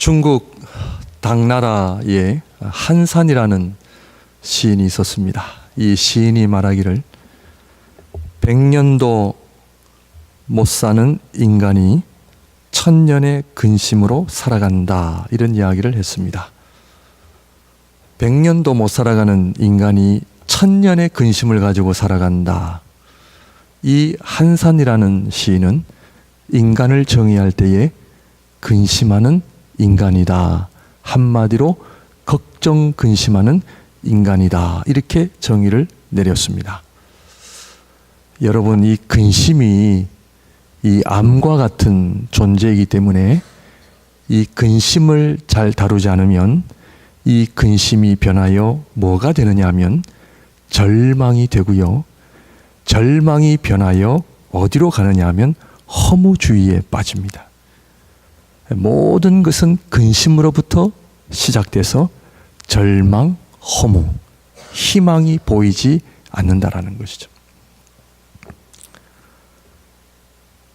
중국 당나라에 한산이라는 시인이 있었습니다. 이 시인이 말하기를 100년도 못 사는 인간이 1000년의 근심으로 살아간다, 이런 이야기를 했습니다. 100년도 못 살아가는 인간이 1000년의 근심을 가지고 살아간다. 이 한산이라는 시인은 인간을 정의할 때에 근심하는 인간이다, 한마디로 걱정 근심하는 인간이다, 이렇게 정의를 내렸습니다. 여러분, 이 근심이 이 암과 같은 존재이기 때문에 이 근심을 잘 다루지 않으면 이 근심이 변하여 뭐가 되느냐 하면 절망이 되고요, 절망이 변하여 어디로 가느냐 하면 허무주의에 빠집니다. 모든 것은 근심으로부터 시작돼서 절망, 허무, 희망이 보이지 않는다라는 것이죠.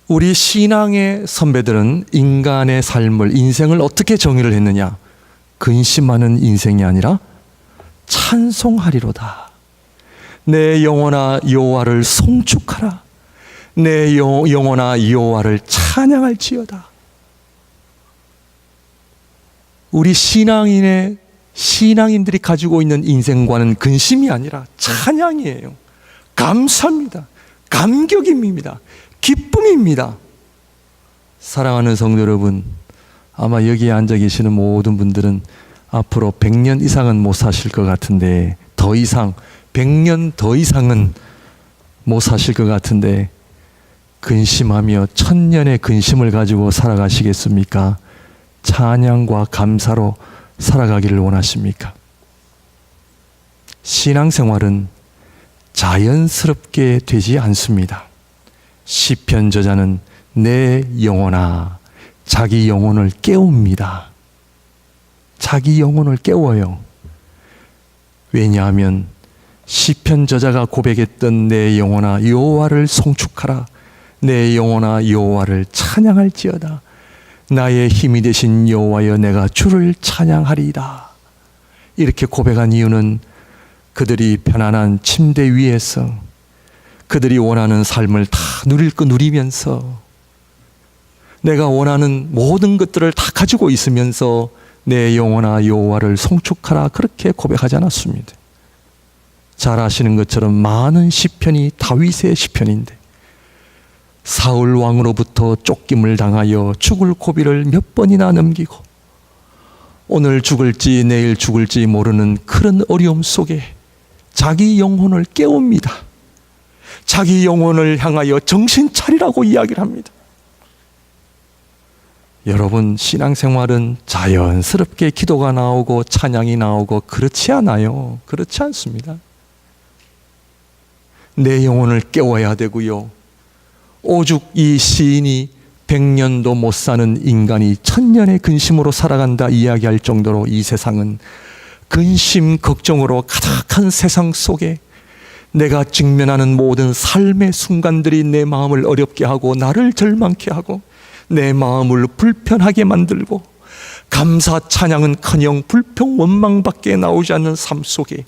우리 신앙의 선배들은 인간의 삶을, 인생을 어떻게 정의를 했느냐? 근심하는 인생이 아니라 찬송하리로다. 내 영혼아 여호와를 송축하라. 내 영혼아 여호와를 찬양할지어다. 우리 신앙인들이 가지고 있는 인생과는 근심이 아니라 찬양이에요. 감사입니다. 감격입니다. 기쁨입니다. 사랑하는 성도 여러분, 아마 여기에 앉아 계시는 모든 분들은 앞으로 100년 이상은 못 사실 것 같은데, 더 이상 100년 더 이상은 못 사실 것 같은데 근심하며 1000년의 근심을 가지고 살아가시겠습니까? 찬양과 감사로 살아가기를 원하십니까? 신앙생활은 자연스럽게 되지 않습니다. 시편 저자는 내 영혼아, 자기 영혼을 깨웁니다. 자기 영혼을 깨워요. 왜냐하면 시편 저자가 고백했던 내 영혼아 여호와를 송축하라. 내 영혼아 여호와를 찬양할지어다. 나의 힘이 되신 여호와여 내가 주를 찬양하리이다. 이렇게 고백한 이유는 그들이 편안한 침대 위에서 그들이 원하는 삶을 다 누릴 거 누리면서, 내가 원하는 모든 것들을 다 가지고 있으면서 내 영혼아 여호와를 송축하라, 그렇게 고백하지 않았습니다. 잘 아시는 것처럼 많은 시편이 다윗의 시편인데, 사울 왕으로부터 쫓김을 당하여 죽을 고비를 몇 번이나 넘기고 오늘 죽을지 내일 죽을지 모르는 그런 어려움 속에 자기 영혼을 깨웁니다. 자기 영혼을 향하여 정신 차리라고 이야기를 합니다. 여러분, 신앙생활은 자연스럽게 기도가 나오고 찬양이 나오고 그렇지 않아요. 그렇지 않습니다. 내 영혼을 깨워야 되고요, 오죽 이 시인이 100년도 못 사는 인간이 1000년의 근심으로 살아간다 이야기할 정도로 이 세상은 근심, 걱정으로 가득한 세상 속에 내가 직면하는 모든 삶의 순간들이 내 마음을 어렵게 하고 나를 절망케 하고 내 마음을 불편하게 만들고 감사 찬양은커녕 불평 원망밖에 나오지 않는 삶 속에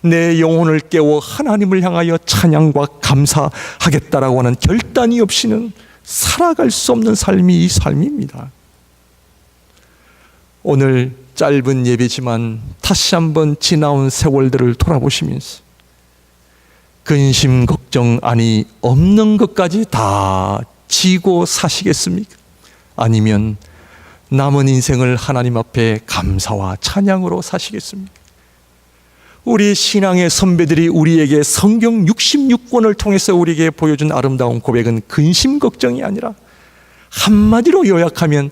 내 영혼을 깨워 하나님을 향하여 찬양과 감사하겠다라고 하는 결단이 없이는 살아갈 수 없는 삶이 이 삶입니다. 오늘 짧은 예배지만 다시 한번 지나온 세월들을 돌아보시면서 근심 걱정 아니 없는 것까지 다 지고 사시겠습니까? 아니면 남은 인생을 하나님 앞에 감사와 찬양으로 사시겠습니까? 우리 신앙의 선배들이 우리에게 성경 66권을 통해서 우리에게 보여준 아름다운 고백은 근심 걱정이 아니라 한마디로 요약하면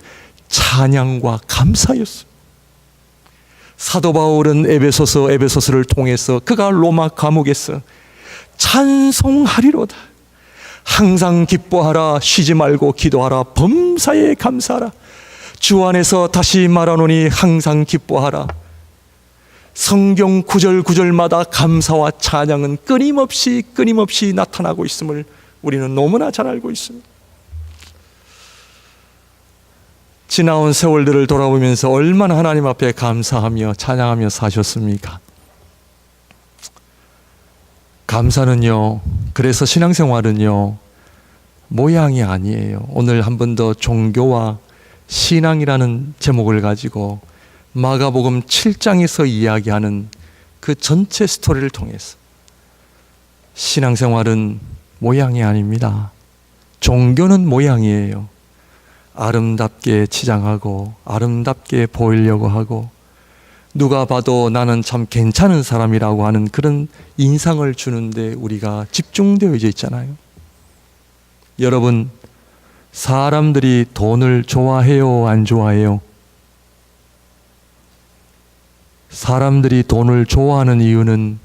찬양과 감사였어요. 사도 바울은 에베소서를 통해서 그가 로마 감옥에서 찬송하리로다, 항상 기뻐하라, 쉬지 말고 기도하라, 범사에 감사하라, 주 안에서 다시 말하노니 항상 기뻐하라. 성경 구절구절마다 감사와 찬양은 끊임없이 나타나고 있음을 우리는 너무나 잘 알고 있습니다. 지나온 세월들을 돌아보면서 얼마나 하나님 앞에 감사하며 찬양하며 사셨습니까? 감사는요, 그래서 신앙생활은요, 모양이 아니에요. 오늘 한 번 더 종교와 신앙이라는 제목을 가지고 마가복음 7장에서 이야기하는 그 전체 스토리를 통해서 신앙생활은 모양이 아닙니다. 종교는 모양이에요. 아름답게 치장하고 아름답게 보이려고 하고 누가 봐도 나는 참 괜찮은 사람이라고 하는 그런 인상을 주는데 우리가 집중되어 있잖아요. 여러분, 사람들이 돈을 좋아해요, 안 좋아해요? 사람들이 돈을 좋아하는 이유는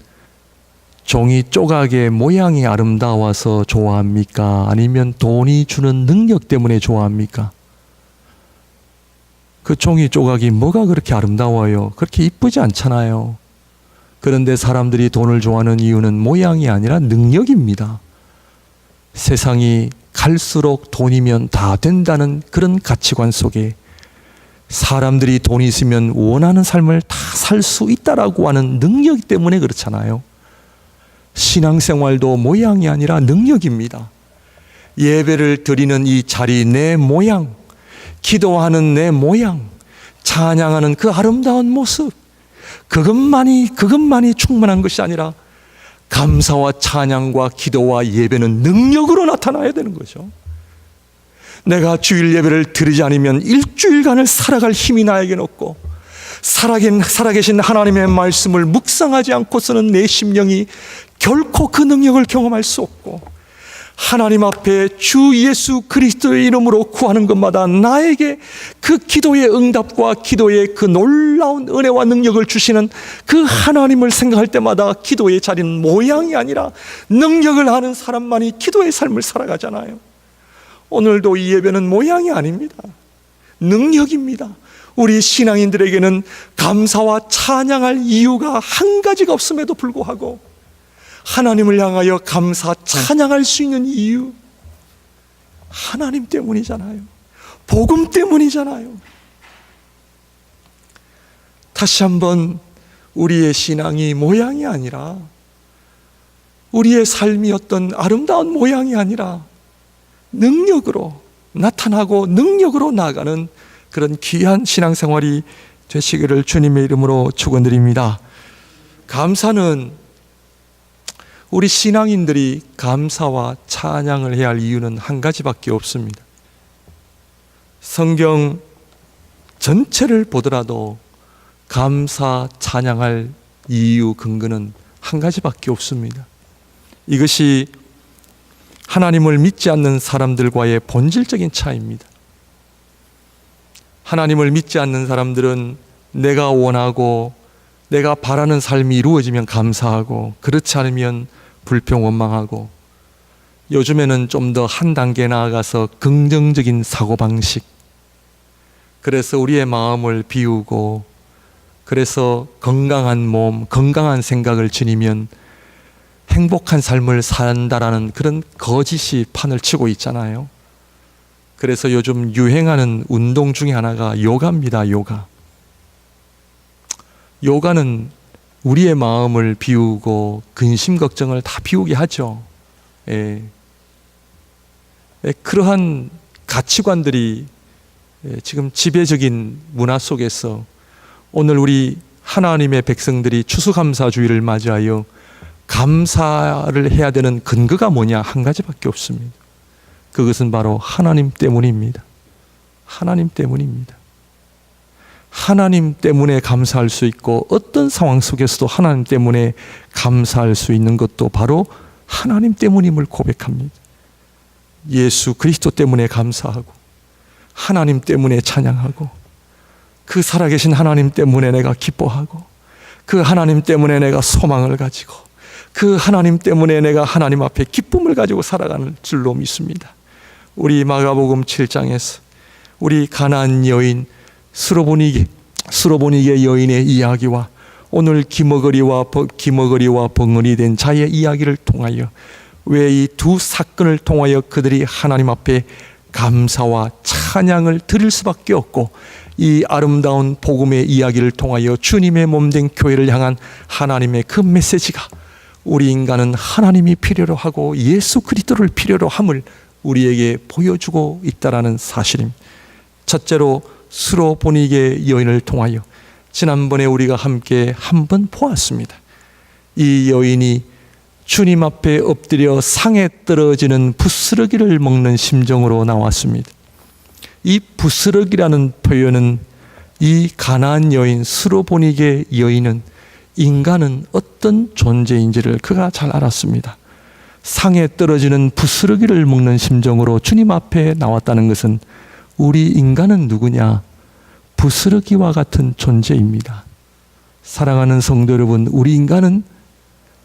종이 조각의 모양이 아름다워서 좋아합니까? 아니면 돈이 주는 능력 때문에 좋아합니까? 그 종이 조각이 뭐가 그렇게 아름다워요? 그렇게 이쁘지 않잖아요. 그런데 사람들이 돈을 좋아하는 이유는 모양이 아니라 능력입니다. 세상이 갈수록 돈이면 다 된다는 그런 가치관 속에 사람들이 돈이 있으면 원하는 삶을 다 살 수 있다라고 하는 능력 때문에 그렇잖아요. 신앙생활도 모양이 아니라 능력입니다. 예배를 드리는 이 자리, 내 모양, 기도하는 내 모양, 찬양하는 그 아름다운 모습, 그것만이 충분한 것이 아니라 감사와 찬양과 기도와 예배는 능력으로 나타나야 되는 거죠. 내가 주일 예배를 드리지 않으면 일주일간을 살아갈 힘이 나에겐 없고 살아계신 하나님의 말씀을 묵상하지 않고서는 내 심령이 결코 그 능력을 경험할 수 없고 하나님 앞에 주 예수 그리스도의 이름으로 구하는 것마다 나에게 그 기도의 응답과 기도의 그 놀라운 은혜와 능력을 주시는 그 하나님을 생각할 때마다 기도의 자리는 모양이 아니라 능력을 아는 사람만이 기도의 삶을 살아가잖아요. 오늘도 이 예배는 모양이 아닙니다. 능력입니다. 우리 신앙인들에게는 감사와 찬양할 이유가 한 가지가 없음에도 불구하고 하나님을 향하여 감사, 찬양할 수 있는 이유, 하나님 때문이잖아요. 복음 때문이잖아요. 다시 한번 우리의 신앙이 모양이 아니라, 우리의 삶이 어떤 아름다운 모양이 아니라 능력으로 나타나고 능력으로 나아가는 그런 귀한 신앙생활이 되시기를 주님의 이름으로 축원드립니다. 감사는 우리 신앙인들이 감사와 찬양을 해야 할 이유는 한 가지밖에 없습니다. 성경 전체를 보더라도 감사, 찬양할 이유, 근거는 한 가지밖에 없습니다. 이것이 하나님을 믿지 않는 사람들과의 본질적인 차이입니다. 하나님을 믿지 않는 사람들은 내가 원하고 내가 바라는 삶이 이루어지면 감사하고 그렇지 않으면 불평 원망하고, 요즘에는 좀 더 한 단계 나아가서 긍정적인 사고방식, 그래서 우리의 마음을 비우고 그래서 건강한 몸, 건강한 생각을 지니면 행복한 삶을 산다라는 그런 거짓이 판을 치고 있잖아요. 그래서 요즘 유행하는 운동 중에 하나가 요가입니다. 요가는 우리의 마음을 비우고 근심 걱정을 다 비우게 하죠. 그러한 가치관들이 지금 지배적인 문화 속에서 오늘 우리 하나님의 백성들이 추수감사주의를 맞이하여 감사를 해야 되는 근거가 뭐냐? 한 가지밖에 없습니다. 그것은 바로 하나님 때문입니다. 하나님 때문입니다. 하나님 때문에 감사할 수 있고, 어떤 상황 속에서도 하나님 때문에 감사할 수 있는 것도 바로 하나님 때문임을 고백합니다. 예수 그리스도 때문에 감사하고, 하나님 때문에 찬양하고, 그 살아계신 하나님 때문에 내가 기뻐하고, 그 하나님 때문에 내가 소망을 가지고, 그 하나님 때문에 내가 하나님 앞에 기쁨을 가지고 살아가는 줄로 믿습니다. 우리 마가복음 7장에서 우리 가나안 여인 수로보니게 여인의 이야기와 오늘 기머거리와 벙어리 된 자의 이야기를 통하여, 왜 이 두 사건을 통하여 그들이 하나님 앞에 감사와 찬양을 드릴 수밖에 없고, 이 아름다운 복음의 이야기를 통하여 주님의 몸된 교회를 향한 하나님의 그 메시지가 우리 인간은 하나님이 필요로 하고 예수 그리스도를 필요로 함을 우리에게 보여주고 있다라는 사실입니다. 첫째로 수로보니게 여인을 통하여 지난번에 우리가 함께 한번 보았습니다. 이 여인이 주님 앞에 엎드려 상에 떨어지는 부스러기를 먹는 심정으로 나왔습니다. 이 부스러기라는 표현은 이 가나안 여인, 수로보니게 여인은 인간은 어떤 존재인지를 그가 잘 알았습니다. 상에 떨어지는 부스러기를 먹는 심정으로 주님 앞에 나왔다는 것은 우리 인간은 누구냐? 부스러기와 같은 존재입니다. 사랑하는 성도 여러분, 우리 인간은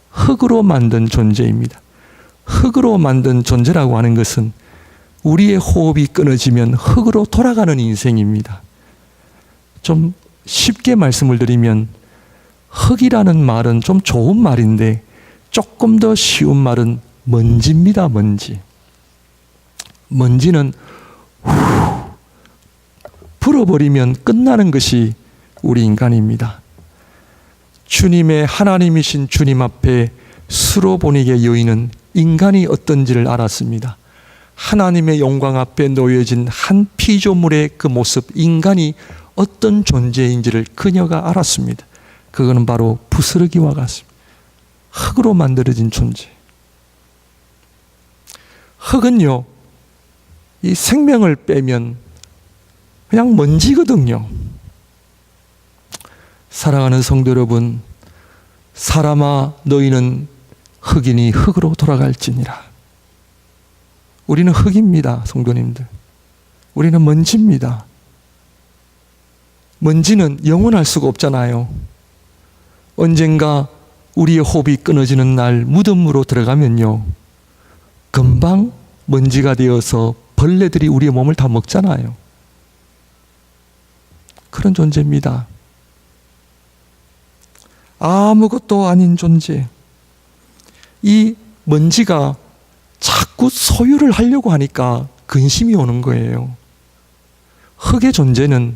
흙으로 만든 존재입니다. 흙으로 만든 존재라고 하는 것은 우리의 호흡이 끊어지면 흙으로 돌아가는 인생입니다. 좀 쉽게 말씀을 드리면 흙이라는 말은 좀 좋은 말인데 조금 더 쉬운 말은 먼지입니다. 먼지. 먼지는 불어버리면 끝나는 것이 우리 인간입니다. 주님의 하나님이신 주님 앞에 수로보니게 여인은 인간이 어떤지를 알았습니다. 하나님의 영광 앞에 놓여진 한 피조물의 그 모습, 인간이 어떤 존재인지를 그녀가 알았습니다. 그거는 바로 부스러기와 같습니다. 흙으로 만들어진 존재. 흙은요, 이 생명을 빼면 그냥 먼지거든요. 사랑하는 성도 여러분, 사람아 너희는 흙이니 흙으로 돌아갈지니라. 우리는 흙입니다. 성도님들, 우리는 먼지입니다. 먼지는 영원할 수가 없잖아요. 언젠가 우리의 호흡이 끊어지는 날 무덤으로 들어가면요, 금방 먼지가 되어서 벌레들이 우리의 몸을 다 먹잖아요. 그런 존재입니다. 아무것도 아닌 존재. 이 먼지가 자꾸 소유를 하려고 하니까 근심이 오는 거예요. 흙의 존재는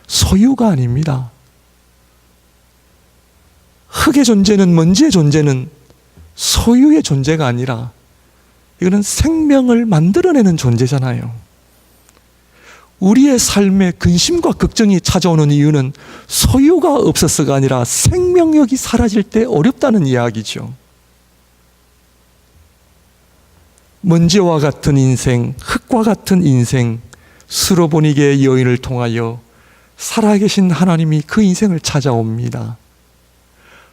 소유가 아닙니다. 흙의 존재는, 먼지의 존재는 소유의 존재가 아니라 이거는 생명을 만들어내는 존재잖아요. 우리의 삶에 근심과 걱정이 찾아오는 이유는 소유가 없어서가 아니라 생명력이 사라질 때 어렵다는 이야기죠. 먼지와 같은 인생, 흙과 같은 인생, 수로보니게 여인을 통하여 살아계신 하나님이 그 인생을 찾아옵니다.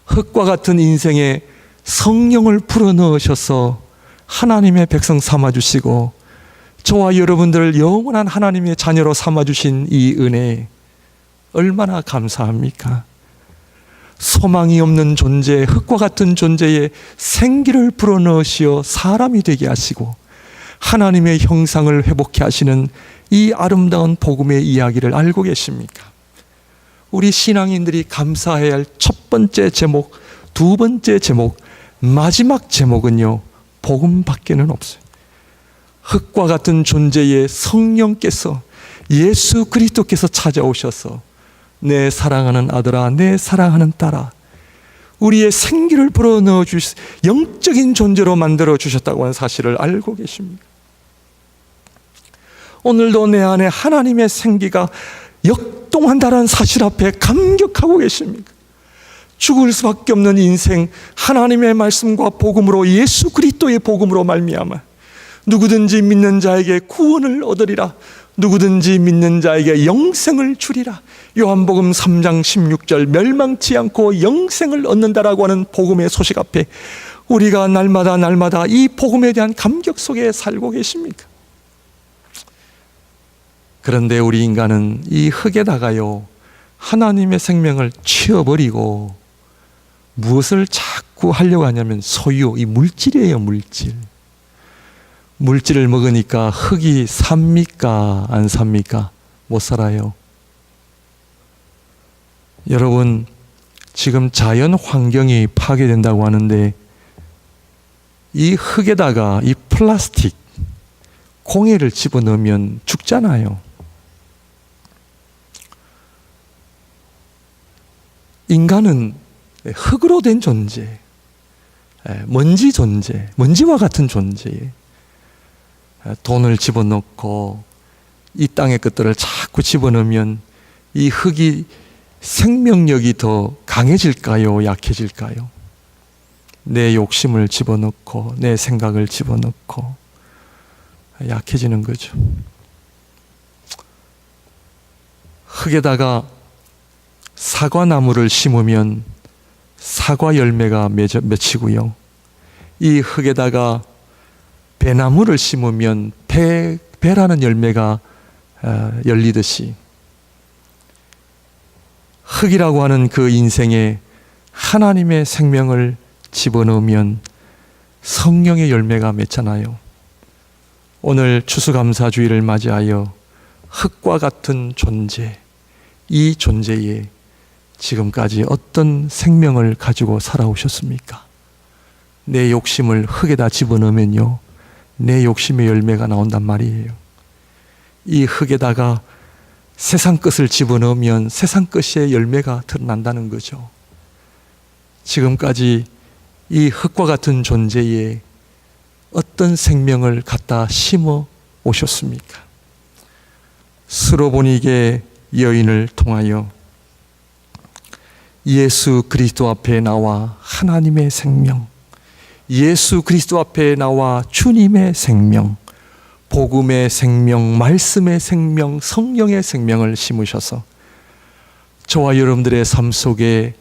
흙과 같은 인생에 성령을 불어넣으셔서 하나님의 백성 삼아주시고 저와 여러분들을 영원한 하나님의 자녀로 삼아주신 이 은혜 얼마나 감사합니까? 소망이 없는 존재, 흙과 같은 존재에 생기를 불어넣으시어 사람이 되게 하시고 하나님의 형상을 회복케 하시는 이 아름다운 복음의 이야기를 알고 계십니까? 우리 신앙인들이 감사해야 할 첫 번째 제목, 두 번째 제목, 마지막 제목은요, 복음밖에는 없어요. 흙과 같은 존재의 성령께서, 예수 그리스도께서 찾아오셔서 내 사랑하는 아들아, 내 사랑하는 딸아, 우리의 생기를 불어넣어 주시, 영적인 존재로 만들어 주셨다고 하는 사실을 알고 계십니까? 오늘도 내 안에 하나님의 생기가 역동한다는 사실 앞에 감격하고 계십니까? 죽을 수밖에 없는 인생, 하나님의 말씀과 복음으로, 예수 그리스도의 복음으로 말미암아 누구든지 믿는 자에게 구원을 얻으리라, 누구든지 믿는 자에게 영생을 주리라. 요한복음 3장 16절, 멸망치 않고 영생을 얻는다라고 하는 복음의 소식 앞에 우리가 날마다 이 복음에 대한 감격 속에 살고 계십니까? 그런데 우리 인간은 이 흙에다가요, 하나님의 생명을 치워버리고 무엇을 자꾸 하려고 하냐면 소유, 이 물질이에요. 물질을 먹으니까 흙이 삽니까? 안 삽니까? 못 살아요. 여러분, 지금 자연 환경이 파괴된다고 하는데 이 흙에다가 이 플라스틱, 공해를 집어넣으면 죽잖아요. 인간은 흙으로 된 존재, 먼지 존재, 먼지와 같은 존재에 돈을 집어넣고 이 땅의 것들을 자꾸 집어넣으면 이 흙이 생명력이 더 강해질까요? 약해질까요? 내 욕심을 집어넣고 내 생각을 집어넣고 약해지는 거죠. 흙에다가 사과나무를 심으면 사과 열매가 맺히고요. 이 흙에다가 배나무를 심으면 배라는 열매가 열리듯이 흙이라고 하는 그 인생에 하나님의 생명을 집어넣으면 성령의 열매가 맺잖아요. 오늘 추수감사주의를 맞이하여 흙과 같은 존재, 이 존재에 지금까지 어떤 생명을 가지고 살아오셨습니까? 내 욕심을 흙에다 집어넣으면요, 내 욕심의 열매가 나온단 말이에요. 이 흙에다가 세상 것을 집어넣으면 세상 것의 열매가 드러난다는 거죠. 지금까지 이 흙과 같은 존재에 어떤 생명을 갖다 심어 오셨습니까? 스로보니게 여인을 통하여 예수 그리스도 앞에 나와 하나님의 생명, 예수 그리스도 앞에 나와 주님의 생명, 복음의 생명, 말씀의 생명, 성령의 생명을 심으셔서 저와 여러분들의 삶 속에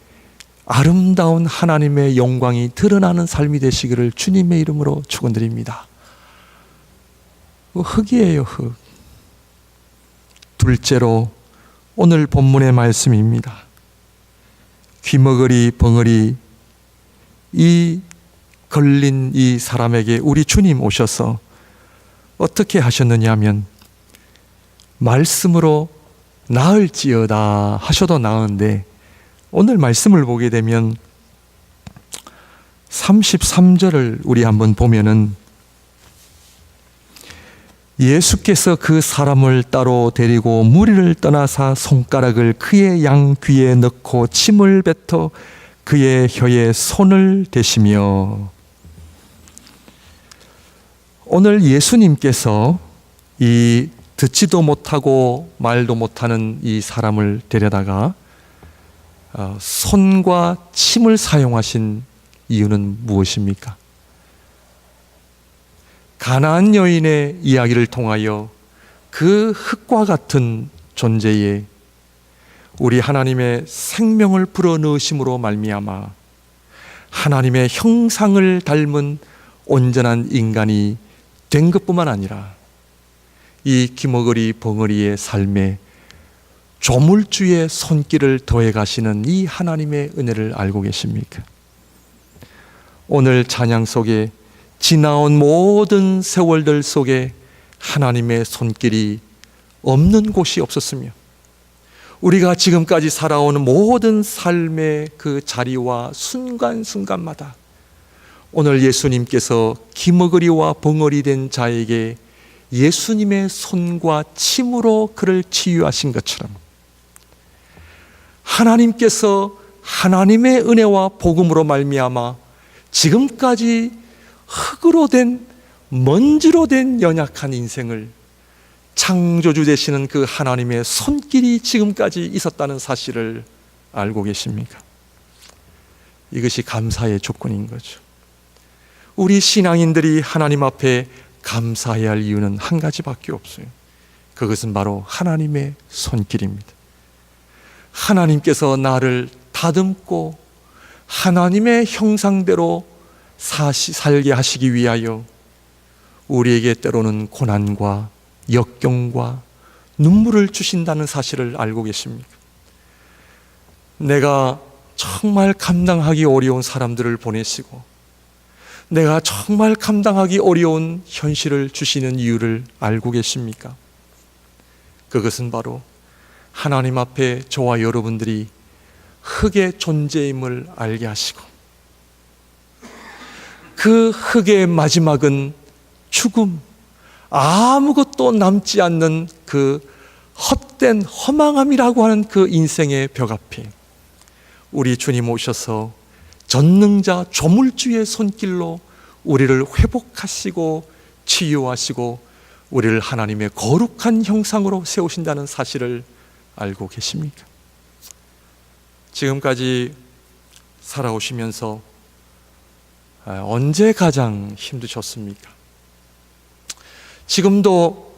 아름다운 하나님의 영광이 드러나는 삶이 되시기를 주님의 이름으로 축원드립니다. 흙이에요, 흙. 둘째로 오늘 본문의 말씀입니다. 귀머거리 벙어리 이 걸린 이 사람에게 우리 주님 오셔서 어떻게 하셨느냐 하면 말씀으로 나을지어다 하셔도 나은데, 오늘 말씀을 보게 되면 33절을 우리 한번 보면은 예수께서 그 사람을 따로 데리고 무리를 떠나사 손가락을 그의 양 귀에 넣고 침을 뱉어 그의 혀에 손을 대시며, 오늘 예수님께서 이 듣지도 못하고 말도 못하는 이 사람을 데려다가 손과 침을 사용하신 이유는 무엇입니까? 가나안 여인의 이야기를 통하여 그 흙과 같은 존재에 우리 하나님의 생명을 불어넣으심으로 말미암아 하나님의 형상을 닮은 온전한 인간이 된 것뿐만 아니라 이 귀머거리 벙어리의 삶에 조물주의 손길을 더해 가시는 이 하나님의 은혜를 알고 계십니까? 오늘 찬양 속에 지나온 모든 세월들 속에 하나님의 손길이 없는 곳이 없었으며, 우리가 지금까지 살아오는 모든 삶의 그 자리와 순간순간마다 오늘 예수님께서 귀머거리와 벙어리 된 자에게 예수님의 손과 침으로 그를 치유하신 것처럼 하나님께서 하나님의 은혜와 복음으로 말미암아 지금까지 흙으로 된, 먼지로 된 연약한 인생을 창조주 되시는 그 하나님의 손길이 지금까지 있었다는 사실을 알고 계십니까? 이것이 감사의 조건인 거죠. 우리 신앙인들이 하나님 앞에 감사해야 할 이유는 한 가지밖에 없어요. 그것은 바로 하나님의 손길입니다. 하나님께서 나를 다듬고 하나님의 형상대로 살게 하시기 위하여 우리에게 때로는 고난과 역경과 눈물을 주신다는 사실을 알고 계십니까? 내가 정말 감당하기 어려운 사람들을 보내시고 내가 정말 감당하기 어려운 현실을 주시는 이유를 알고 계십니까? 그것은 바로 하나님 앞에 저와 여러분들이 흙의 존재임을 알게 하시고 그 흙의 마지막은 죽음, 아무것도 남지 않는 그 헛된 허망함이라고 하는 그 인생의 벽 앞에 우리 주님 오셔서 전능자 조물주의 손길로 우리를 회복하시고 치유하시고 우리를 하나님의 거룩한 형상으로 세우신다는 사실을 알고 계십니까? 지금까지 살아오시면서 언제 가장 힘드셨습니까? 지금도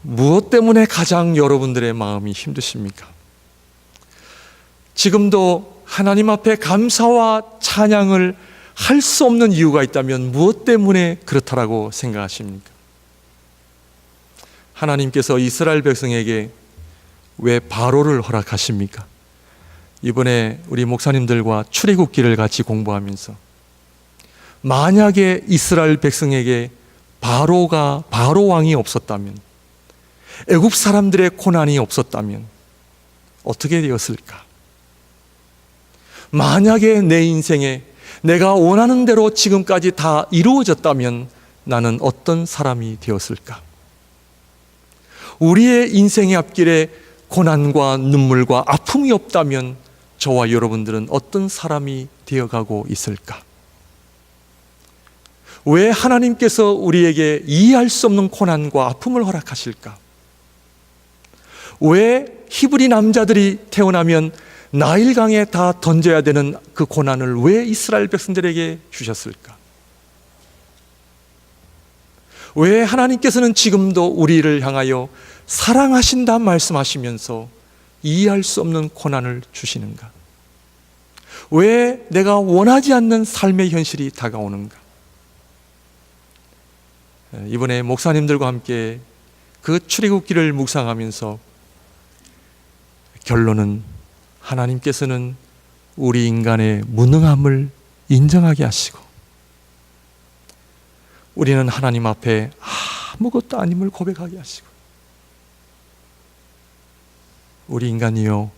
무엇 때문에 가장 여러분들의 마음이 힘드십니까? 지금도 하나님 앞에 감사와 찬양을 할 수 없는 이유가 있다면 무엇 때문에 그렇다라고 생각하십니까? 하나님께서 이스라엘 백성에게 왜 바로를 허락하십니까? 이번에 우리 목사님들과 출애굽기를 같이 공부하면서 만약에 이스라엘 백성에게 바로 왕이 없었다면, 애굽 사람들의 고난이 없었다면 어떻게 되었을까? 만약에 내 인생에 내가 원하는 대로 지금까지 다 이루어졌다면 나는 어떤 사람이 되었을까? 우리의 인생의 앞길에 고난과 눈물과 아픔이 없다면 저와 여러분들은 어떤 사람이 되어가고 있을까? 왜 하나님께서 우리에게 이해할 수 없는 고난과 아픔을 허락하실까? 왜 히브리 남자들이 태어나면 나일강에 다 던져야 되는 그 고난을 왜 이스라엘 백성들에게 주셨을까? 왜 하나님께서는 지금도 우리를 향하여 사랑하신다 말씀하시면서 이해할 수 없는 고난을 주시는가? 왜 내가 원하지 않는 삶의 현실이 다가오는가? 이번에 목사님들과 함께 그 출애굽기를 묵상하면서 결론은 하나님께서는 우리 인간의 무능함을 인정하게 하시고 우리는 하나님 앞에 아무것도 아님을 고백하게 하시고 우리 인간이요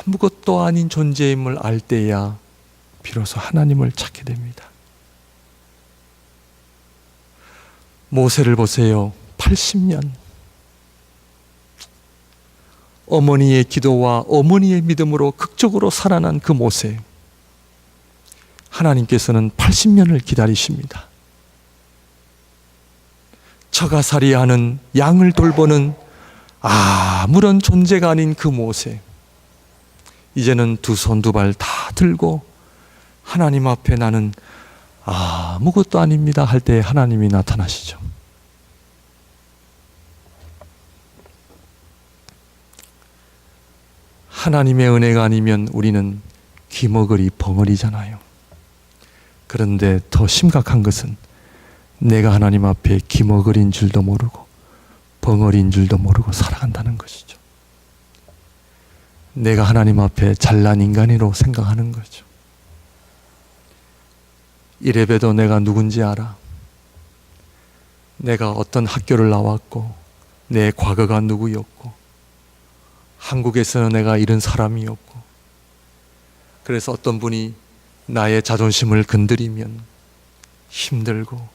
아무것도 아닌 존재임을 알 때야 비로소 하나님을 찾게 됩니다. 모세를 보세요. 80년 어머니의 기도와 어머니의 믿음으로 극적으로 살아난 그 모세, 하나님께서는 80년을 기다리십니다. 처가살이하는 양을 돌보는 아무런 존재가 아닌 그 모세, 이제는 두 손 두 발 다 들고 하나님 앞에 나는 아무것도 아닙니다 할 때 하나님이 나타나시죠. 하나님의 은혜가 아니면 우리는 귀머거리 벙어리잖아요. 그런데 더 심각한 것은 내가 하나님 앞에 귀머거리인 줄도 모르고 벙어리인 줄도 모르고 살아간다는 것이죠. 내가 하나님 앞에 잘난 인간으로 생각하는 거죠. 이래봬도 내가 누군지 알아. 내가 어떤 학교를 나왔고 내 과거가 누구였고 한국에서는 내가 이런 사람이었고, 그래서 어떤 분이 나의 자존심을 건드리면 힘들고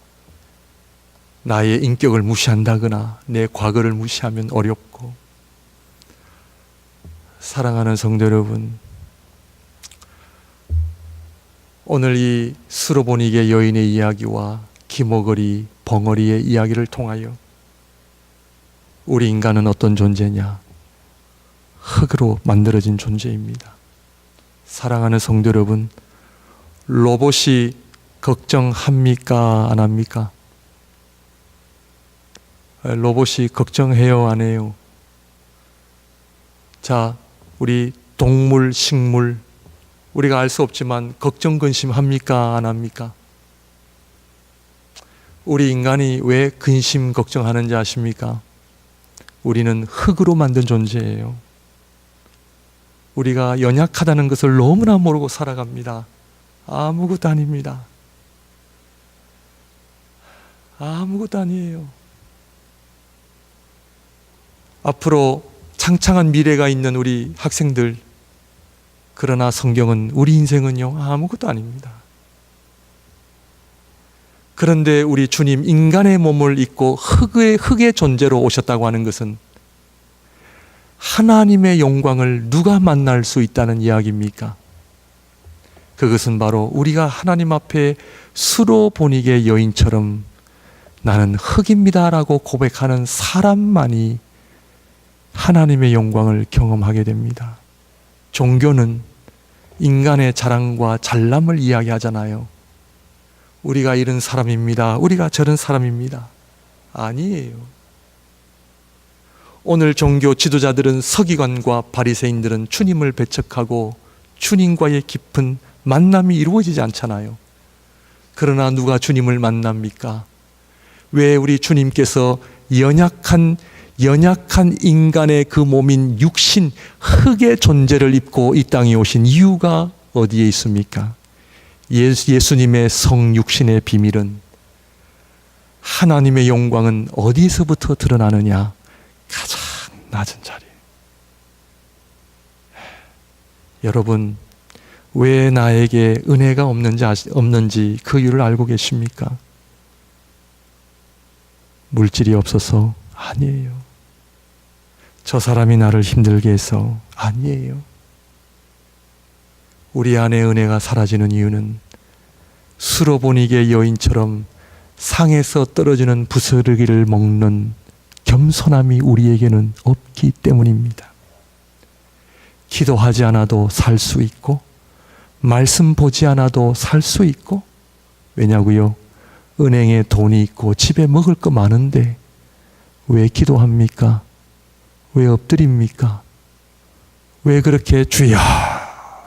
나의 인격을 무시한다거나 내 과거를 무시하면 어렵고. 사랑하는 성도 여러분, 오늘 이 수로보니게 여인의 이야기와 기모거리, 벙어리의 이야기를 통하여 우리 인간은 어떤 존재냐? 흙으로 만들어진 존재입니다. 사랑하는 성도 여러분, 로봇이 걱정합니까? 안 합니까? 로봇이 걱정해요? 안 해요? 자, 우리 동물, 식물, 우리가 알 수 없지만 걱정, 근심합니까? 안 합니까? 우리 인간이 왜 근심, 걱정하는지 아십니까? 우리는 흙으로 만든 존재예요. 우리가 연약하다는 것을 너무나 모르고 살아갑니다. 아무것도 아닙니다. 아무것도 아니에요. 앞으로 창창한 미래가 있는 우리 학생들, 그러나 성경은 우리 인생은요 아무것도 아닙니다. 그런데 우리 주님 인간의 몸을 입고 흙의 존재로 오셨다고 하는 것은 하나님의 영광을 누가 만날 수 있다는 이야기입니까? 그것은 바로 우리가 하나님 앞에 수로보니게 여인처럼 나는 흙입니다 라고 고백하는 사람만이 하나님의 영광을 경험하게 됩니다. 종교는 인간의 자랑과 잘남을 이야기하잖아요. 우리가 이런 사람입니다. 우리가 저런 사람입니다. 아니에요. 오늘 종교 지도자들은, 서기관과 바리새인들은 주님을 배척하고 주님과의 깊은 만남이 이루어지지 않잖아요. 그러나 누가 주님을 만납니까? 왜 우리 주님께서 연약한 인간의 그 몸인 육신, 흙의 존재를 입고 이 땅에 오신 이유가 어디에 있습니까? 예수님의 성육신의 비밀은, 하나님의 영광은 어디서부터 드러나느냐? 가장 낮은 자리. 여러분, 왜 나에게 은혜가 없는지 그 이유를 알고 계십니까? 물질이 없어서? 아니에요. 저 사람이 나를 힘들게 해서? 아니에요. 우리 안에 은혜가 사라지는 이유는 수로보니게 여인처럼 상에서 떨어지는 부스러기를 먹는 겸손함이 우리에게는 없기 때문입니다. 기도하지 않아도 살 수 있고, 말씀 보지 않아도 살 수 있고, 왜냐고요? 은행에 돈이 있고 집에 먹을 거 많은데 왜 기도합니까? 왜 엎드립니까? 왜 그렇게 주여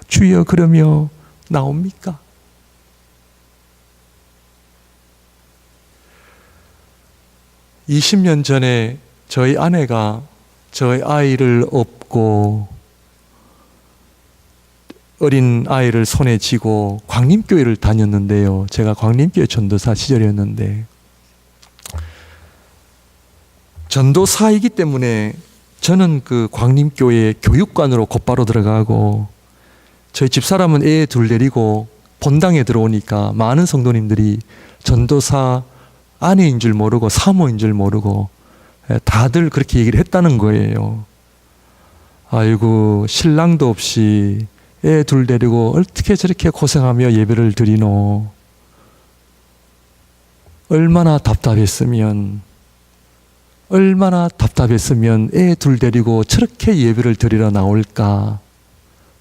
주여 그러며 나옵니까? (20년) 전에 저희 아내가 저희 아이를 업고 어린 아이를 손에 쥐고 광림교회를 다녔는데요. 제가 광림교회 전도사 시절이었는데, 전도사이기 때문에 저는 그 광림교회 교육관으로 곧바로 들어가고, 저희 집사람은 애 둘 데리고 본당에 들어오니까 많은 성도님들이 전도사 아내인 줄 모르고 사모인 줄 모르고 다들 그렇게 얘기를 했다는 거예요. 아이고, 신랑도 없이 애 둘 데리고 어떻게 저렇게 고생하며 예배를 드리노? 얼마나 답답했으면 애 둘 데리고 저렇게 예배를 드리러 나올까?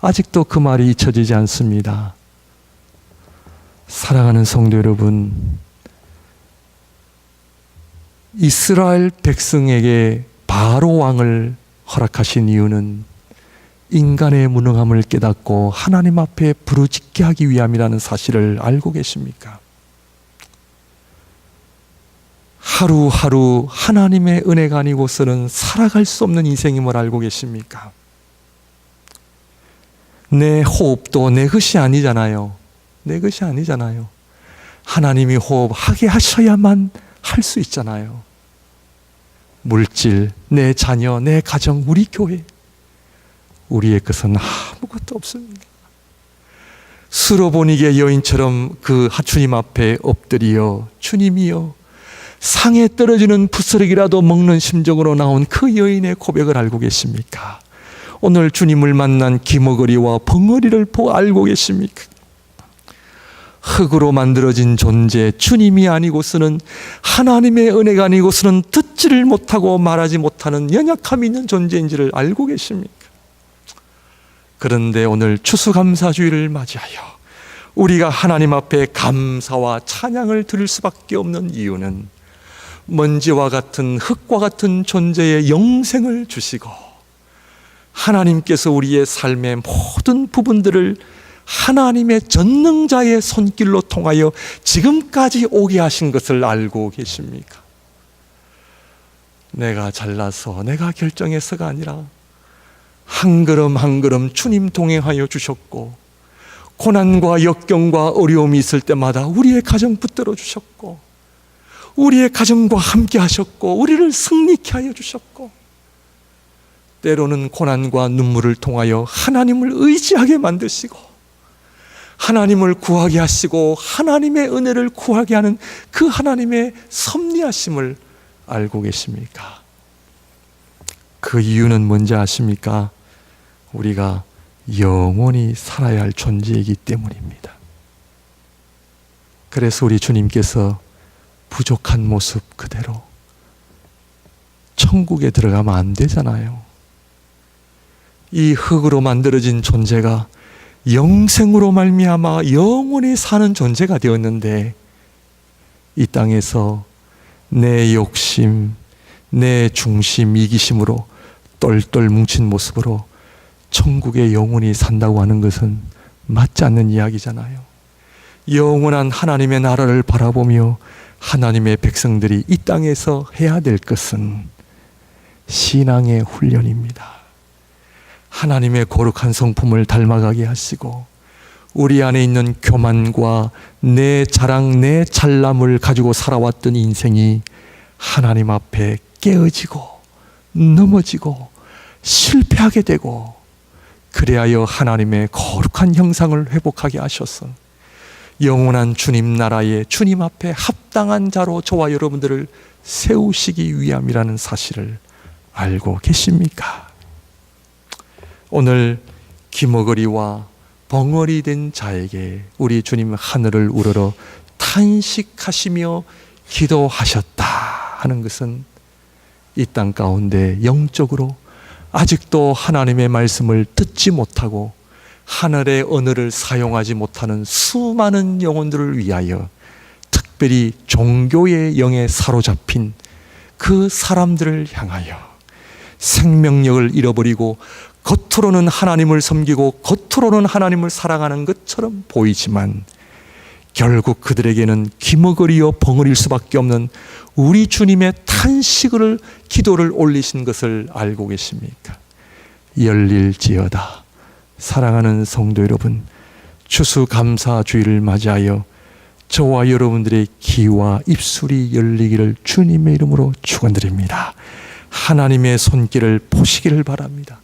아직도 그 말이 잊혀지지 않습니다. 사랑하는 성도 여러분, 이스라엘 백성에게 바로 왕을 허락하신 이유는 인간의 무능함을 깨닫고 하나님 앞에 부르짖게 하기 위함이라는 사실을 알고 계십니까? 하루하루 하나님의 은혜가 아니고서는 살아갈 수 없는 인생임을 알고 계십니까? 내 호흡도 내 것이 아니잖아요. 내 것이 아니잖아요. 하나님이 호흡하게 하셔야만 할 수 있잖아요. 물질, 내 자녀, 내 가정, 우리 교회, 우리의 것은 아무것도 없습니다. 수로보니게 여인처럼 그 주님 앞에 엎드려 주님이여, 상에 떨어지는 부스러기라도 먹는 심정으로 나온 그 여인의 고백을 알고 계십니까? 오늘 주님을 만난 기머거리와 벙어리를 알고 계십니까? 흙으로 만들어진 존재, 주님이 아니고서는, 하나님의 은혜가 아니고서는 듣지를 못하고 말하지 못하는 연약함이 있는 존재인지를 알고 계십니까? 그런데 오늘 추수감사주의를 맞이하여 우리가 하나님 앞에 감사와 찬양을 드릴 수밖에 없는 이유는, 먼지와 같은 흙과 같은 존재의 영생을 주시고 하나님께서 우리의 삶의 모든 부분들을 하나님의 전능자의 손길로 통하여 지금까지 오게 하신 것을 알고 계십니까? 내가 잘나서, 내가 결정해서가 아니라 한 걸음 한 걸음 주님 동행하여 주셨고, 고난과 역경과 어려움이 있을 때마다 우리의 가정 붙들어 주셨고, 우리의 가정과 함께 하셨고, 우리를 승리케 하여 주셨고, 때로는 고난과 눈물을 통하여 하나님을 의지하게 만드시고, 하나님을 구하게 하시고 하나님의 은혜를 구하게 하는 그 하나님의 섭리하심을 알고 계십니까? 그 이유는 뭔지 아십니까? 우리가 영원히 살아야 할 존재이기 때문입니다. 그래서 우리 주님께서 부족한 모습 그대로 천국에 들어가면 안 되잖아요. 이 흙으로 만들어진 존재가 영생으로 말미암아 영원히 사는 존재가 되었는데, 이 땅에서 내 욕심, 내 중심, 이기심으로 똘똘 뭉친 모습으로 천국에 영원히 산다고 하는 것은 맞지 않는 이야기잖아요. 영원한 하나님의 나라를 바라보며 하나님의 백성들이 이 땅에서 해야 될 것은 신앙의 훈련입니다. 하나님의 거룩한 성품을 닮아가게 하시고 우리 안에 있는 교만과 내 자랑, 내 잘남을 가지고 살아왔던 인생이 하나님 앞에 깨어지고 넘어지고 실패하게 되고, 그래야 하나님의 거룩한 형상을 회복하게 하셔서 영원한 주님 나라에 주님 앞에 합당한 자로 저와 여러분들을 세우시기 위함이라는 사실을 알고 계십니까? 오늘 기머거리와 벙어리 된 자에게 우리 주님 하늘을 우러러 탄식하시며 기도하셨다 하는 것은 이 땅 가운데 영적으로 아직도 하나님의 말씀을 듣지 못하고 하늘의 언어를 사용하지 못하는 수많은 영혼들을 위하여, 특별히 종교의 영에 사로잡힌 그 사람들을 향하여 생명력을 잃어버리고 겉으로는 하나님을 섬기고 겉으로는 하나님을 사랑하는 것처럼 보이지만 결국 그들에게는 기머거리요 벙어리일 수밖에 없는 우리 주님의 탄식을, 기도를 올리신 것을 알고 계십니까? 열릴지어다. 사랑하는 성도 여러분, 추수감사주의를 맞이하여 저와 여러분들의 귀와 입술이 열리기를 주님의 이름으로 축원드립니다. 하나님의 손길을 보시기를 바랍니다.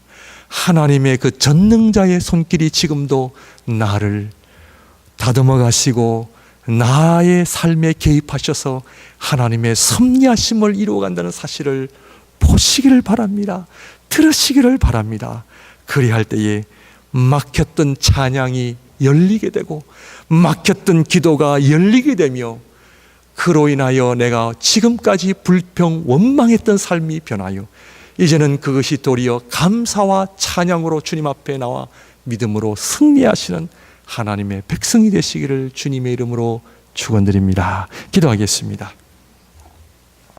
하나님의 그 전능자의 손길이 지금도 나를 다듬어 가시고 나의 삶에 개입하셔서 하나님의 섭리하심을 이루어간다는 사실을 보시기를 바랍니다. 들으시기를 바랍니다. 그리할 때에 막혔던 찬양이 열리게 되고 막혔던 기도가 열리게 되며, 그로 인하여 내가 지금까지 불평 원망했던 삶이 변하여 이제는 그것이 도리어 감사와 찬양으로 주님 앞에 나와 믿음으로 승리하시는 하나님의 백성이 되시기를 주님의 이름으로 축원드립니다. 기도하겠습니다.